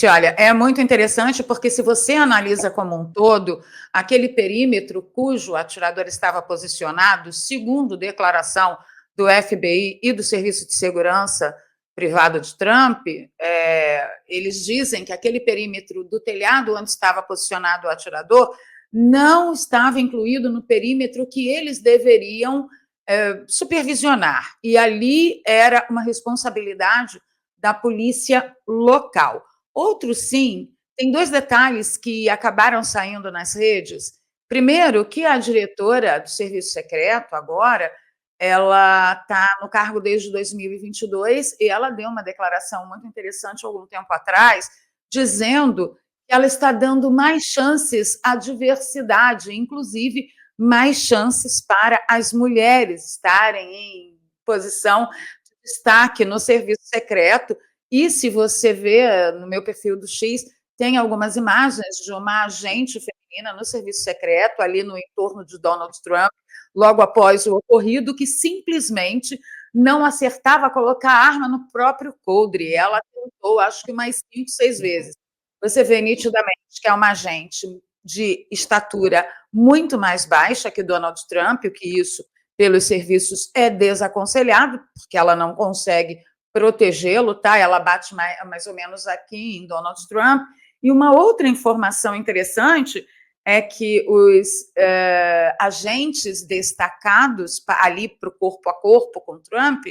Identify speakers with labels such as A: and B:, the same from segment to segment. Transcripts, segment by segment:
A: Olha, é muito interessante porque se você analisa como um todo, aquele perímetro cujo atirador estava posicionado, segundo declaração do FBI e do Serviço de Segurança Privado de Trump, eles dizem que aquele perímetro do telhado onde estava posicionado o atirador não estava incluído no perímetro que eles deveriam supervisionar. E ali era uma responsabilidade da polícia local. Outro sim, tem 2 detalhes que acabaram saindo nas redes. Primeiro, que a diretora do serviço secreto agora, ela está no cargo desde 2022 e ela deu uma declaração muito interessante algum tempo atrás, dizendo que ela está dando mais chances à diversidade, inclusive mais chances para as mulheres estarem em posição de destaque no serviço secreto. E se você vê no meu perfil do X, tem algumas imagens de uma agente feminina no serviço secreto, ali no entorno de Donald Trump, logo após o ocorrido, que simplesmente não acertava colocar a arma no próprio coldre. Ela tentou, acho que mais 5, 6 vezes. Você vê nitidamente que é uma agente de estatura muito mais baixa que Donald Trump, o que isso, pelos serviços, é desaconselhado, porque ela não consegue protegê-lo, tá? Ela bate mais ou menos aqui em Donald Trump. E uma outra informação interessante é que os agentes destacados ali para o corpo a corpo com Trump,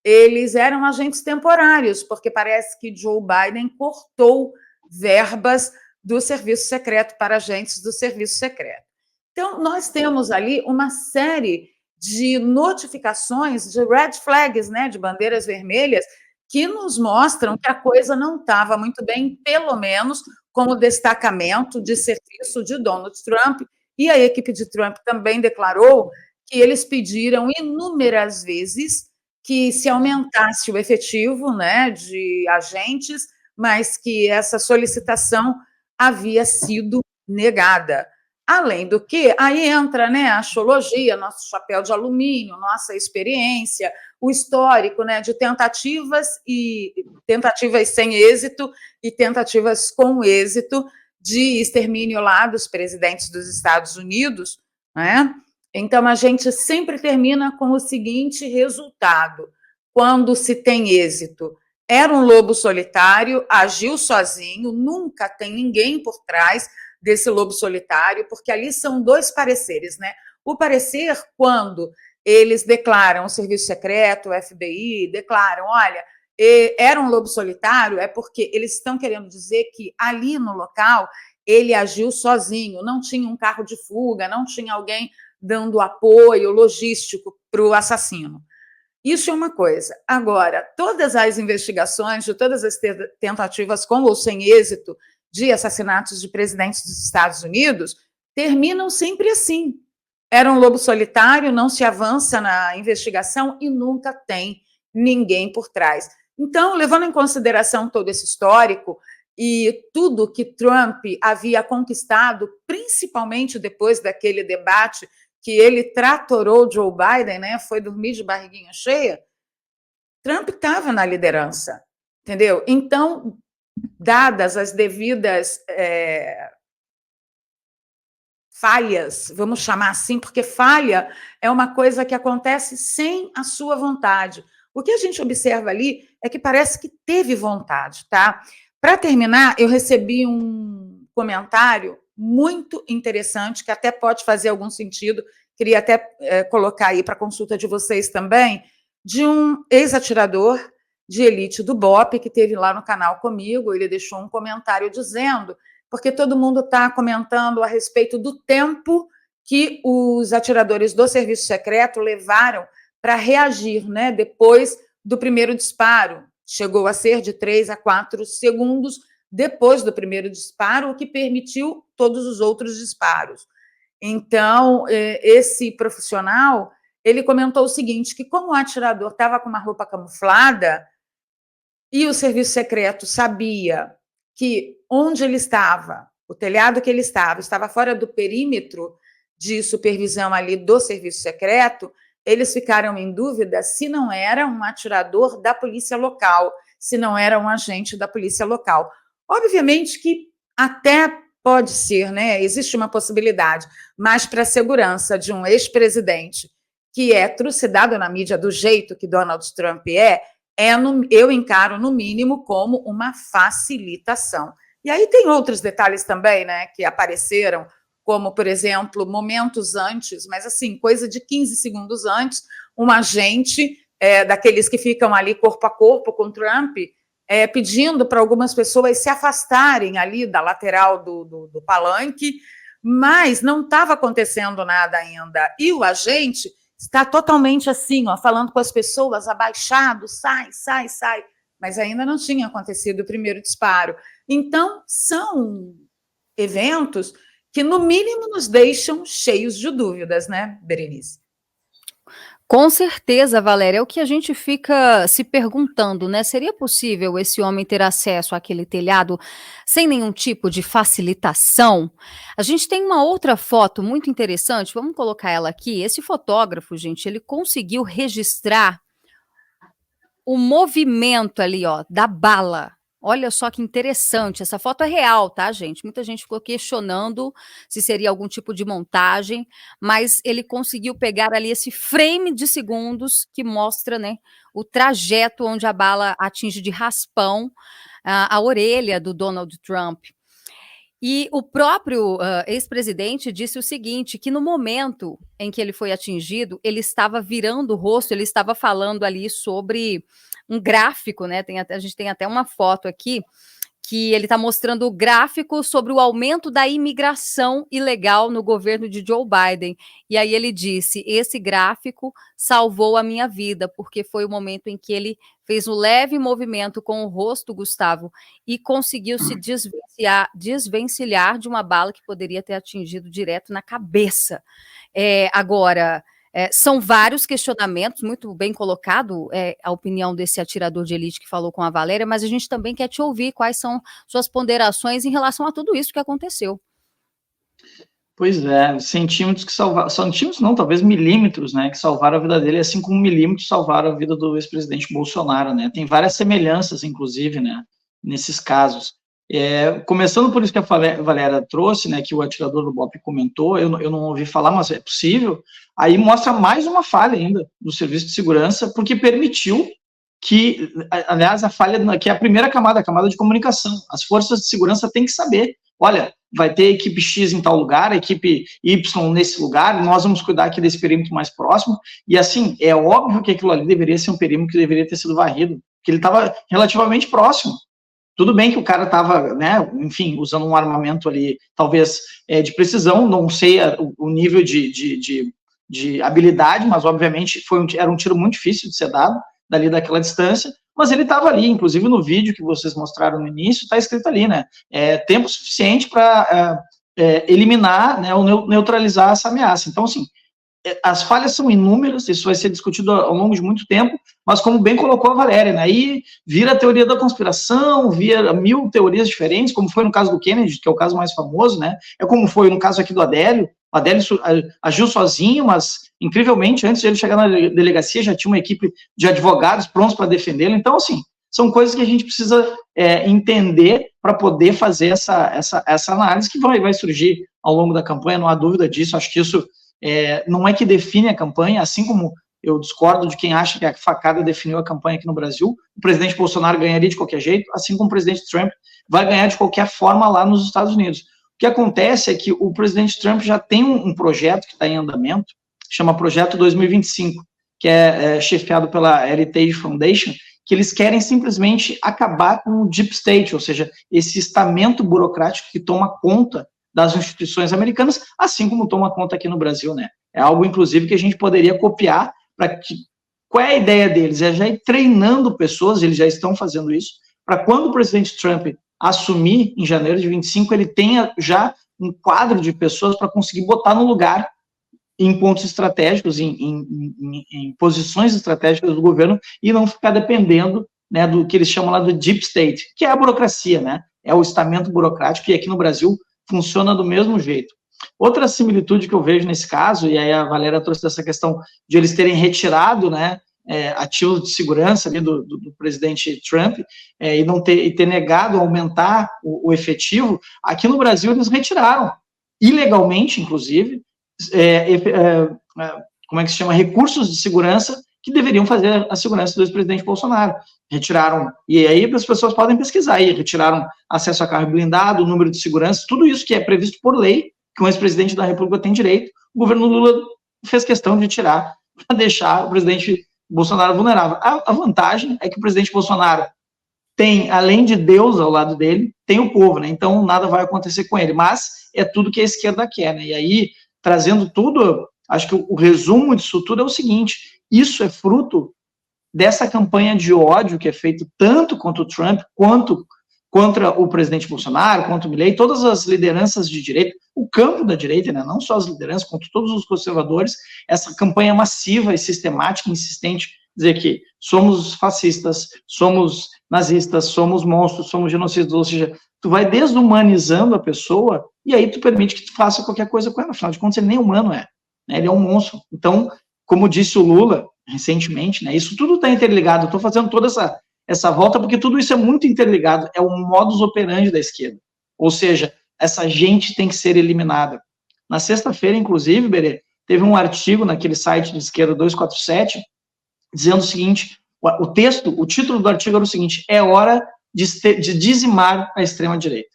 A: eles eram agentes temporários, porque parece que Joe Biden cortou verbas do serviço secreto para agentes do serviço secreto. Então, nós temos ali uma série de notificações, de red flags, né, de bandeiras vermelhas, que nos mostram que a coisa não estava muito bem, pelo menos com o destacamento de serviço de Donald Trump, e a equipe de Trump também declarou que eles pediram inúmeras vezes que se aumentasse o efetivo, né, de agentes, mas que essa solicitação havia sido negada. Além do que, aí entra, né, a axologia, nosso chapéu de alumínio, nossa experiência, o histórico, né, de tentativas sem êxito e tentativas com êxito de extermínio lá dos presidentes dos Estados Unidos, né? Então a gente sempre termina com o seguinte resultado: quando se tem êxito, era um lobo solitário, agiu sozinho, nunca tem ninguém por trás desse lobo solitário, porque ali são 2 pareceres, né? O parecer, quando eles declaram o serviço secreto, o FBI, declaram, olha, era um lobo solitário, é porque eles estão querendo dizer que ali no local ele agiu sozinho, não tinha um carro de fuga, não tinha alguém dando apoio logístico para o assassino. Isso é uma coisa. Agora, todas as investigações de todas as tentativas com ou sem êxito de assassinatos de presidentes dos Estados Unidos terminam sempre assim. Era um lobo solitário, não se avança na investigação e nunca tem ninguém por trás. Então, levando em consideração todo esse histórico e tudo que Trump havia conquistado, principalmente depois daquele debate que ele tratorou Joe Biden, né, foi dormir de barriguinha cheia, Trump estava na liderança, entendeu? Então, dadas as devidas falhas, vamos chamar assim, porque falha é uma coisa que acontece sem a sua vontade. O que a gente observa ali é que parece que teve vontade, tá? Para terminar, eu recebi um comentário muito interessante, que até pode fazer algum sentido, queria até colocar aí para consulta de vocês também, de um ex-atirador de elite do BOPE, que teve lá no canal comigo. Ele deixou um comentário dizendo, porque todo mundo está comentando a respeito do tempo que os atiradores do serviço secreto levaram para reagir, né, depois do primeiro disparo. Chegou a ser de 3 a 4 segundos depois do primeiro disparo, o que permitiu todos os outros disparos. Então, esse profissional, ele comentou o seguinte, que como o atirador estava com uma roupa camuflada e o serviço secreto sabia que onde ele estava, o telhado que ele estava fora do perímetro de supervisão ali do serviço secreto, eles ficaram em dúvida se não era um atirador da polícia local, se não era um agente da polícia local. Obviamente que até pode ser, né? Existe uma possibilidade, mas para a segurança de um ex-presidente que é trucidado na mídia do jeito que Donald Trump eu encaro, no mínimo, como uma facilitação. E aí tem outros detalhes também, né, que apareceram, como, por exemplo, momentos antes, mas assim, coisa de 15 segundos antes, um agente daqueles que ficam ali corpo a corpo com Trump, pedindo para algumas pessoas se afastarem ali da lateral do palanque, mas não estava acontecendo nada ainda. E o agente está totalmente assim, ó, falando com as pessoas, abaixado, sai, sai, sai. Mas ainda não tinha acontecido o primeiro disparo. Então, são eventos que, no mínimo, nos deixam cheios de dúvidas, né, Berenice?
B: Com certeza, Valéria, é o que a gente fica se perguntando, né? Seria possível esse homem ter acesso àquele telhado sem nenhum tipo de facilitação? A gente tem uma outra foto muito interessante, vamos colocar ela aqui. Esse fotógrafo, gente, ele conseguiu registrar o movimento ali, ó, da bala. Olha só que interessante, essa foto é real, tá, gente? Muita gente ficou questionando se seria algum tipo de montagem, mas ele conseguiu pegar ali esse frame de segundos que mostra, né, o trajeto onde a bala atinge de raspão a orelha do Donald Trump. E o próprio ex-presidente disse o seguinte, que no momento em que ele foi atingido, ele estava virando o rosto, ele estava falando ali sobre um gráfico, né? A gente tem até uma foto aqui que ele está mostrando o gráfico sobre o aumento da imigração ilegal no governo de Joe Biden. E aí ele disse, esse gráfico salvou a minha vida, porque foi o momento em que ele fez um leve movimento com o rosto, Gustavo, e conseguiu se desvencilhar de uma bala que poderia ter atingido direto na cabeça. Agora... são vários questionamentos, muito bem colocado a opinião desse atirador de elite que falou com a Valéria, mas a gente também quer te ouvir quais são suas ponderações em relação a tudo isso que aconteceu.
C: Pois é, centímetros que salvaram, centímetros não, talvez milímetros, né, que salvaram a vida dele, assim como milímetros salvaram a vida do ex-presidente Bolsonaro, né, tem várias semelhanças, inclusive, né, nesses casos. Começando por isso que a Valéria trouxe, né, que o atirador do BOPE comentou, eu não ouvi falar, mas é possível, aí mostra mais uma falha ainda do serviço de segurança, porque permitiu que, aliás, a falha que é a primeira camada, a camada de comunicação, as forças de segurança têm que saber, olha, vai ter equipe X em tal lugar, equipe Y nesse lugar, nós vamos cuidar aqui desse perímetro mais próximo, e assim, é óbvio que aquilo ali deveria ser um perímetro que deveria ter sido varrido, porque ele estava relativamente próximo. Tudo bem que o cara estava, né, enfim, usando um armamento ali, talvez de precisão, não sei o nível de habilidade, mas obviamente era um tiro muito difícil de ser dado, dali daquela distância, mas ele estava ali, inclusive no vídeo que vocês mostraram no início, está escrito ali, né, tempo suficiente para eliminar, né, ou neutralizar essa ameaça. Então, assim, as falhas são inúmeras, isso vai ser discutido ao longo de muito tempo, mas como bem colocou a Valéria, né, aí vira a teoria da conspiração, vira 1000 teorias diferentes, como foi no caso do Kennedy, que é o caso mais famoso, né, como foi no caso aqui do Adélio, o Adélio agiu sozinho, mas incrivelmente, antes de ele chegar na delegacia, já tinha uma equipe de advogados prontos para defendê-lo, então, assim, são coisas que a gente precisa entender para poder fazer essa análise que vai surgir ao longo da campanha, não há dúvida disso, acho que isso não é que define a campanha, assim como eu discordo de quem acha que a facada definiu a campanha aqui no Brasil, o presidente Bolsonaro ganharia de qualquer jeito, assim como o presidente Trump vai ganhar de qualquer forma lá nos Estados Unidos. O que acontece é que o presidente Trump já tem um projeto que está em andamento, chama Projeto 2025, que é chefiado pela Heritage Foundation, que eles querem simplesmente acabar com o deep state, ou seja, esse estamento burocrático que toma conta das instituições americanas, assim como toma conta aqui no Brasil, né? É algo, inclusive, que a gente poderia copiar para que... Qual é a ideia deles? É já ir treinando pessoas, eles já estão fazendo isso, para quando o presidente Trump assumir em janeiro de 25, ele tenha já um quadro de pessoas para conseguir botar no lugar em pontos estratégicos, em posições estratégicas do governo e não ficar dependendo, né, do que eles chamam lá do deep state, que é a burocracia, né? É o estamento burocrático, e aqui no Brasil funciona do mesmo jeito. Outra similitude que eu vejo nesse caso, e aí a Valéria trouxe dessa questão de eles terem retirado, né, ativos de segurança ali do presidente Trump, e ter negado aumentar o efetivo, aqui no Brasil eles retiraram, ilegalmente, inclusive, como é que se chama, recursos de segurança que deveriam fazer a segurança do ex-presidente Bolsonaro. Retiraram, e aí as pessoas podem pesquisar aí, retiraram acesso a carro blindado, número de segurança, tudo isso que é previsto por lei, que um ex-presidente da República tem direito, o governo Lula fez questão de tirar para deixar o presidente Bolsonaro vulnerável. A vantagem é que o presidente Bolsonaro tem, além de Deus ao lado dele, tem o povo, né? Então nada vai acontecer com ele, mas é tudo que a esquerda quer, né? E aí, trazendo tudo, acho que o resumo disso tudo é o seguinte: isso é fruto dessa campanha de ódio que é feito tanto contra o Trump, quanto contra o presidente Bolsonaro, contra o Milei, todas as lideranças de direita, o campo da direita, né, não só as lideranças, contra todos os conservadores, essa campanha massiva e sistemática, insistente, dizer que somos fascistas, somos nazistas, somos monstros, somos genocidas, ou seja, tu vai desumanizando a pessoa e aí tu permite que tu faça qualquer coisa com ela, afinal de contas ele nem humano é, né, ele é um monstro. Então, como disse o Lula recentemente, né, isso tudo está interligado, eu estou fazendo toda essa volta porque tudo isso é muito interligado, é o modus operandi da esquerda, ou seja, essa gente tem que ser eliminada. Na sexta-feira, inclusive, Berê, teve um artigo naquele site de esquerda 247, dizendo o seguinte, o título do artigo era o seguinte: é hora de dizimar a extrema-direita.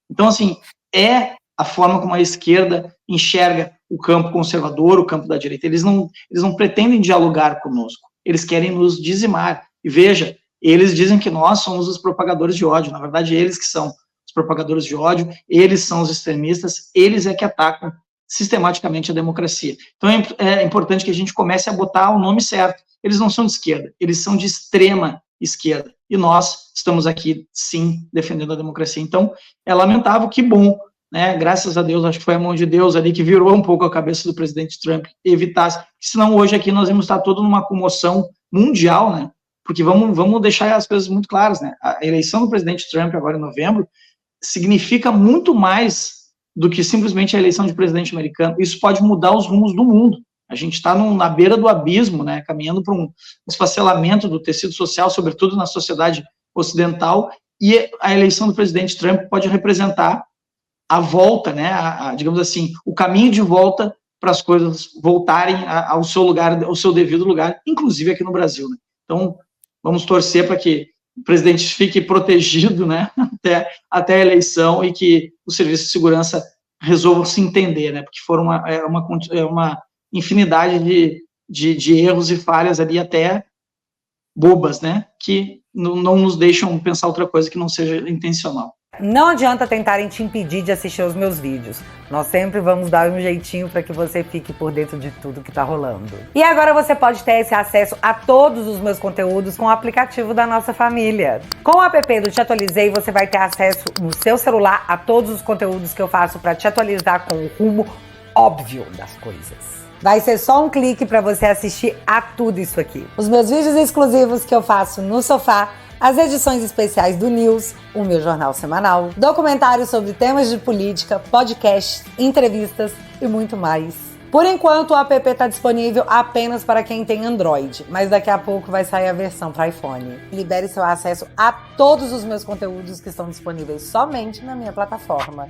C: Então, assim, é a forma como a esquerda enxerga o campo conservador, o campo da direita. Eles não pretendem dialogar conosco, eles querem nos dizimar. E veja, eles dizem que nós somos os propagadores de ódio, na verdade, eles que são os propagadores de ódio, eles são os extremistas, eles é que atacam sistematicamente a democracia. Então é importante que a gente comece a botar o nome certo. Eles não são de esquerda, eles são de extrema esquerda. E nós estamos aqui, sim, defendendo a democracia. Então, é lamentável, que bom, né? Graças a Deus, acho que foi a mão de Deus ali que virou um pouco a cabeça do presidente Trump e evitasse, senão hoje aqui nós vamos estar todos numa comoção mundial, né? Porque vamos deixar as coisas muito claras, né? A eleição do presidente Trump agora em novembro significa muito mais do que simplesmente a eleição de presidente americano. Isso pode mudar os rumos do mundo. A gente está na beira do abismo, né, caminhando para um esfacelamento do tecido social, sobretudo na sociedade ocidental, e a eleição do presidente Trump pode representar a volta, né, digamos assim, o caminho de volta para as coisas voltarem ao seu lugar, ao seu devido lugar, inclusive aqui no Brasil, né? Então, vamos torcer para que o presidente fique protegido, né, até a eleição, e que o serviço de segurança resolva se entender, né, porque foram uma infinidade de erros e falhas ali, até bobas, né, que não nos deixam pensar outra coisa que não seja intencional.
D: Não adianta tentarem te impedir de assistir os meus vídeos. Nós sempre vamos dar um jeitinho para que você fique por dentro de tudo que tá rolando. E agora você pode ter esse acesso a todos os meus conteúdos com o aplicativo da nossa família. Com o app do Te Atualizei, você vai ter acesso no seu celular a todos os conteúdos que eu faço para te atualizar com o rumo óbvio das coisas. Vai ser só um clique para você assistir a tudo isso aqui. Os meus vídeos exclusivos que eu faço no sofá, as edições especiais do News, o meu jornal semanal, documentários sobre temas de política, podcasts, entrevistas e muito mais. Por enquanto, o app está disponível apenas para quem tem Android, mas daqui a pouco vai sair a versão para iPhone. Libere seu acesso a todos os meus conteúdos que estão disponíveis somente na minha plataforma.